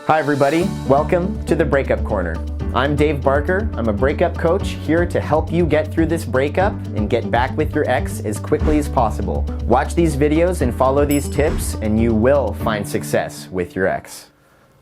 Hi everybody, welcome to the Breakup Corner. I'm Dave Barker, I'm a breakup coach here to help you get through this breakup and get back with your ex as quickly as possible. Watch these videos and follow these tips and you will find success with your ex.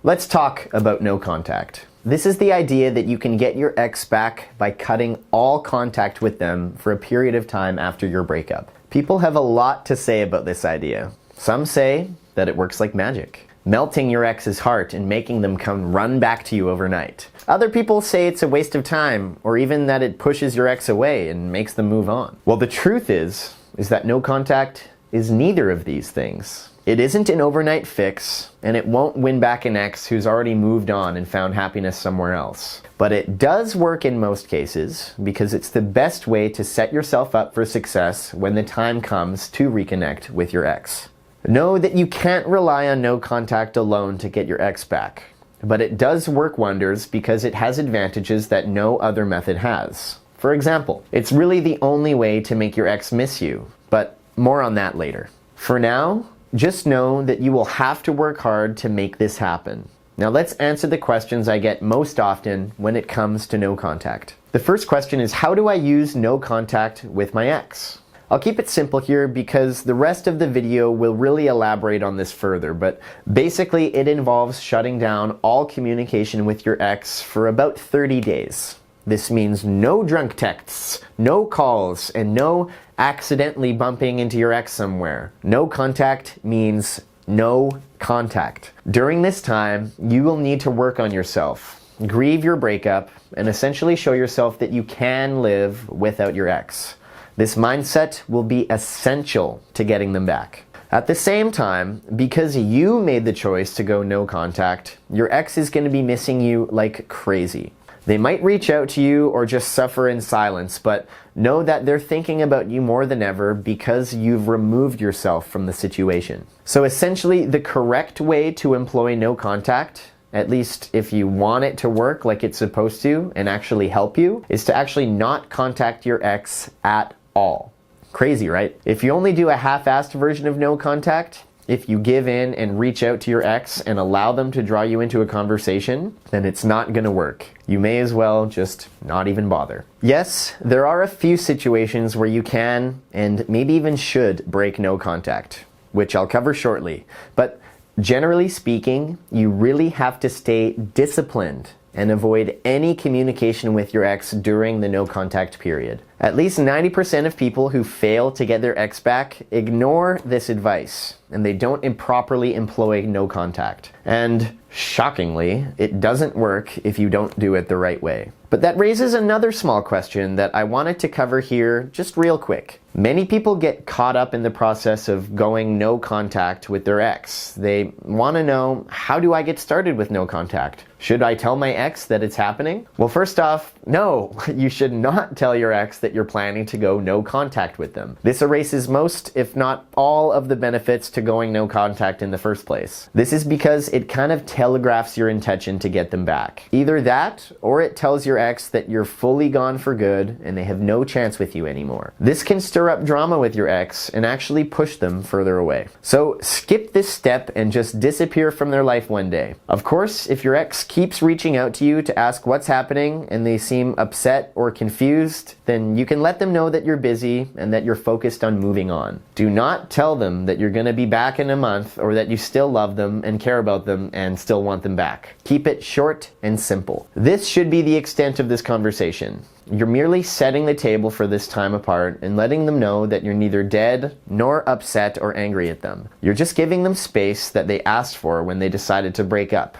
Let's talk about no contact. This is the idea that you can get your ex back by cutting all contact with them for a period of time after your breakup. People have a lot to say about this idea. Some say that it works like magic, melting your ex's heart and making them come run back to you overnight. Other people say it's a waste of time, or even that it pushes your ex away and makes them move on. Well, the truth is that no contact is neither of these things. It isn't an overnight fix, and it won't win back an ex who's already moved on and found happiness somewhere else. But it does work in most cases, because it's the best way to set yourself up for success when the time comes to reconnect with your ex. Know that you can't rely on no contact alone to get your ex back, but it does work wonders because it has advantages that no other method has. For example, it's really the only way to make your ex miss you, but more on that later. For now, just know that you will have to work hard to make this happen. Now let's answer the questions I get most often when it comes to no contact. The first question is, how do I use no contact with my ex? I'll keep it simple here because the rest of the video will really elaborate on this further, but basically it involves shutting down all communication with your ex for about 30 days. This means no drunk texts, no calls, and no accidentally bumping into your ex somewhere. No contact means no contact. During this time, you will need to work on yourself, grieve your breakup, and essentially show yourself that you can live without your ex. This mindset will be essential to getting them back. At the same time, because you made the choice to go no contact, your ex is going to be missing you like crazy. They might reach out to you or just suffer in silence, but know that they're thinking about you more than ever because you've removed yourself from the situation. So essentially, the correct way to employ no contact, at least if you want it to work like it's supposed to and actually help you, is to actually not contact your ex at all. Crazy, right? If you only do a half-assed version of no contact, if you give in and reach out to your ex and allow them to draw you into a conversation, then it's not gonna work. You may as well just not even bother. Yes, there are a few situations where you can and maybe even should break no contact, which I'll cover shortly. But generally speaking, you really have to stay disciplined and avoid any communication with your ex during the no contact period. At least 90% of people who fail to get their ex back ignore this advice, and they don't improperly employ no contact. And shockingly, it doesn't work if you don't do it the right way. But that raises another small question that I wanted to cover here just real quick. Many people get caught up in the process of going no contact with their ex. They want to know, how do I get started with no contact? Should I tell my ex that it's happening? Well, first off, no, you should not tell your ex that you're planning to go no contact with them. This erases most, if not all, of the benefits to going no contact in the first place. This is because it kind of telegraphs your intention to get them back. Either that, or it tells your ex that you're fully gone for good and they have no chance with you anymore. This can stir up drama with your ex and actually push them further away. So skip this step and just disappear from their life one day. Of course, if your ex keeps reaching out to you to ask what's happening and they seem upset or confused, then you can let them know that you're busy and that you're focused on moving on. Do not tell them that you're going to be back in a month or that you still love them and care about them and still want them back. Keep it short and simple. This should be the extent of this conversation. You're merely setting the table for this time apart and letting them know that you're neither dead nor upset or angry at them. You're just giving them space that they asked for when they decided to break up,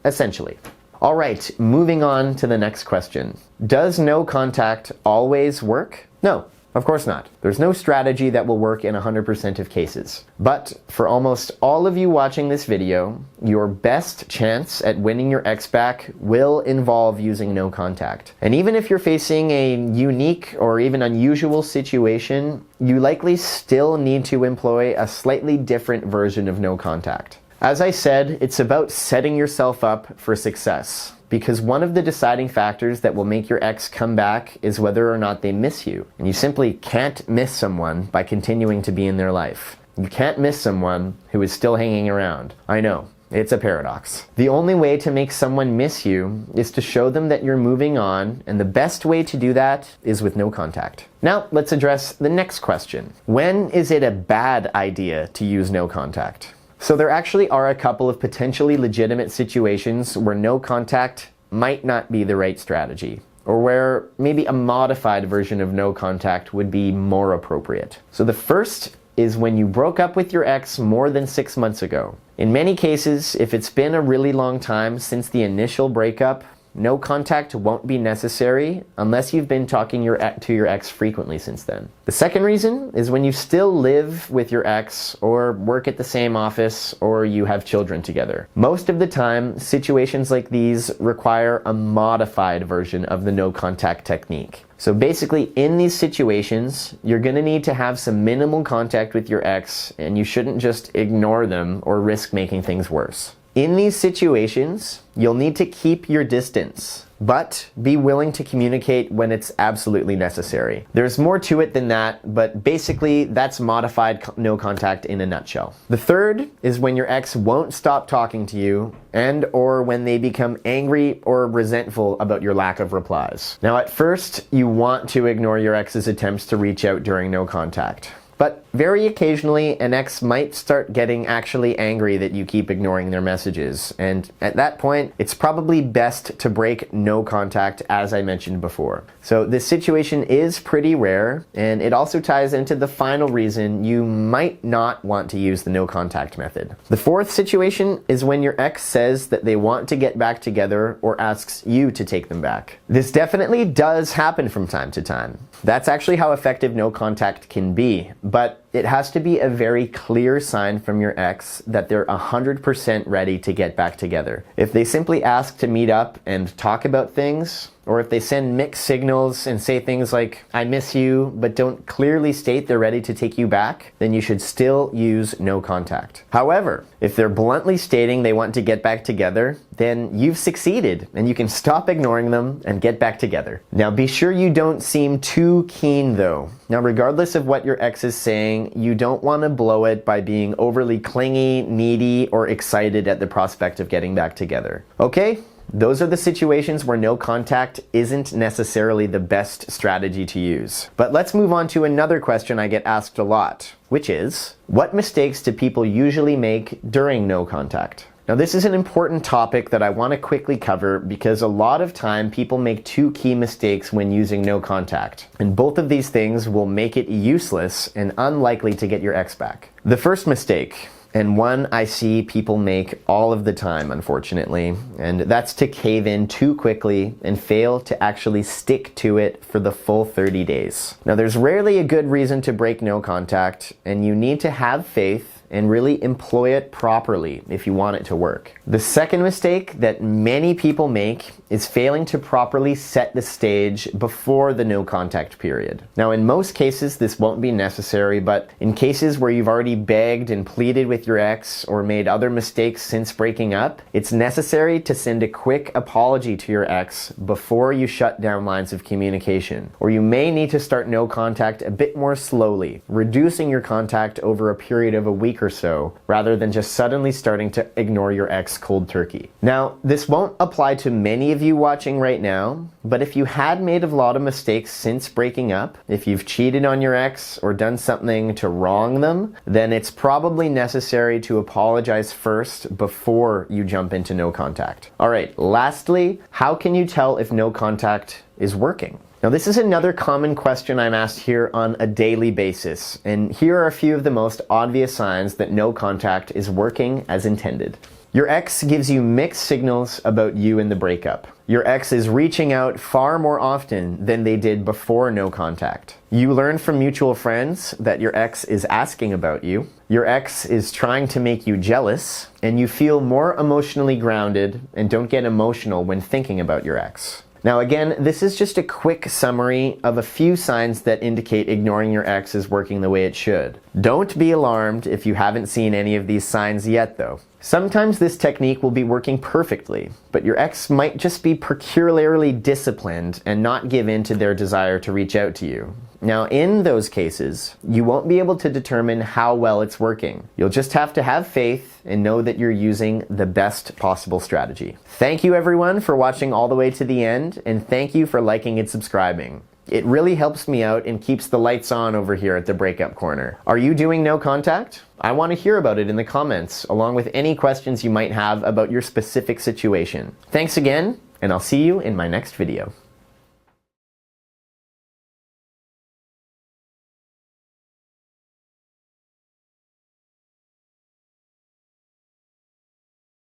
essentially. All right, moving on to the next question. Does no contact always work? No, of course not. There's no strategy that will work in 100% of cases. But for almost all of you watching this video, your best chance at winning your ex back will involve using no contact. And even if you're facing a unique or even unusual situation, you likely still need to employ a slightly different version of no contact. As I said, it's about setting yourself up for success, because one of the deciding factors that will make your ex come back is whether or not they miss you. And you simply can't miss someone by continuing to be in their life. You can't miss someone who is still hanging around. I know, It's a paradox. The only way to make someone miss you is to show them that you're moving on, and the best way to do that is with no contact. Now, let's address the next question. When is it a bad idea to use no contact? So there actually are a couple of potentially legitimate situations where no contact might not be the right strategy, or where maybe a modified version of no contact would be more appropriate. So the first is when you broke up with your ex more than 6 months ago. In many cases, if it's been a really long time since the initial breakup, no contact won't be necessary unless you've been talking to your ex frequently since then. The second reason is when you still live with your ex or work at the same office or you have children together. Most of the time, situations like these require a modified version of the no contact technique. So basically, in these situations, you're going to need to have some minimal contact with your ex, and you shouldn't just ignore them or risk making things worse. In these situations, you'll need to keep your distance, but be willing to communicate when it's absolutely necessary. There's more to it than that, but basically that's modified no contact in a nutshell. The third is when your ex won't stop talking to you and or when they become angry or resentful about your lack of replies. Now, at first, you want to ignore your ex's attempts to reach out during no contact. But very occasionally, an ex might start getting actually angry that you keep ignoring their messages. And at that point, it's probably best to break no contact, as I mentioned before. So this situation is pretty rare, and it also ties into the final reason you might not want to use the no contact method. The fourth situation is when your ex says that they want to get back together or asks you to take them back. This definitely does happen from time to time. That's actually how effective no contact can be, but it has to be a very clear sign from your ex that they're 100% ready to get back together. If they simply ask to meet up and talk about things, or if they send mixed signals and say things like, "I miss you," but don't clearly state they're ready to take you back, then you should still use no contact. However, if they're bluntly stating they want to get back together, then you've succeeded and you can stop ignoring them and get back together. Now, be sure you don't seem too keen though. Now, regardless of what your ex is saying, you don't want to blow it by being overly clingy, needy, or excited at the prospect of getting back together. Okay? Those are the situations where no contact isn't necessarily the best strategy to use. But let's move on to another question I get asked a lot, which is, what mistakes do people usually make during no contact? Now, this is an important topic that I want to quickly cover because a lot of time people make two key mistakes when using no contact. And both of these things will make it useless and unlikely to get your ex back. The first mistake, and one I see people make all of the time, unfortunately, and that's to cave in too quickly and fail to actually stick to it for the full 30 days. Now, there's rarely a good reason to break no contact, and you need to have faith and really employ it properly if you want it to work. The second mistake that many people make is failing to properly set the stage before the no contact period. Now, in most cases, this won't be necessary, but in cases where you've already begged and pleaded with your ex or made other mistakes since breaking up, it's necessary to send a quick apology to your ex before you shut down lines of communication. Or you may need to start no contact a bit more slowly, reducing your contact over a period of a week or so, rather than just suddenly starting to ignore your ex cold turkey. Now, this won't apply to many of you watching right now, but if you had made a lot of mistakes since breaking up, if you've cheated on your ex or done something to wrong them, then it's probably necessary to apologize first before you jump into no contact. All right, lastly, how can you tell if no contact is working? Now, this is another common question I'm asked here on a daily basis, and here are a few of the most obvious signs that no contact is working as intended. Your ex gives you mixed signals about you in the breakup. Your ex is reaching out far more often than they did before no contact. You learn from mutual friends that your ex is asking about you. Your ex is trying to make you jealous, and you feel more emotionally grounded and don't get emotional when thinking about your ex. Now again, this is just a quick summary of a few signs that indicate ignoring your ex is working the way it should. Don't be alarmed if you haven't seen any of these signs yet though. Sometimes this technique will be working perfectly, but your ex might just be peculiarly disciplined and not give in to their desire to reach out to you. Now, in those cases, you won't be able to determine how well it's working. You'll just have to have faith and know that you're using the best possible strategy. Thank you everyone for watching all the way to the end, and thank you for liking and subscribing. It really helps me out and keeps the lights on over here at the Breakup Corner. Are you doing no contact? I want to hear about it in the comments, along with any questions you might have about your specific situation. Thanks again, and I'll see you in my next video.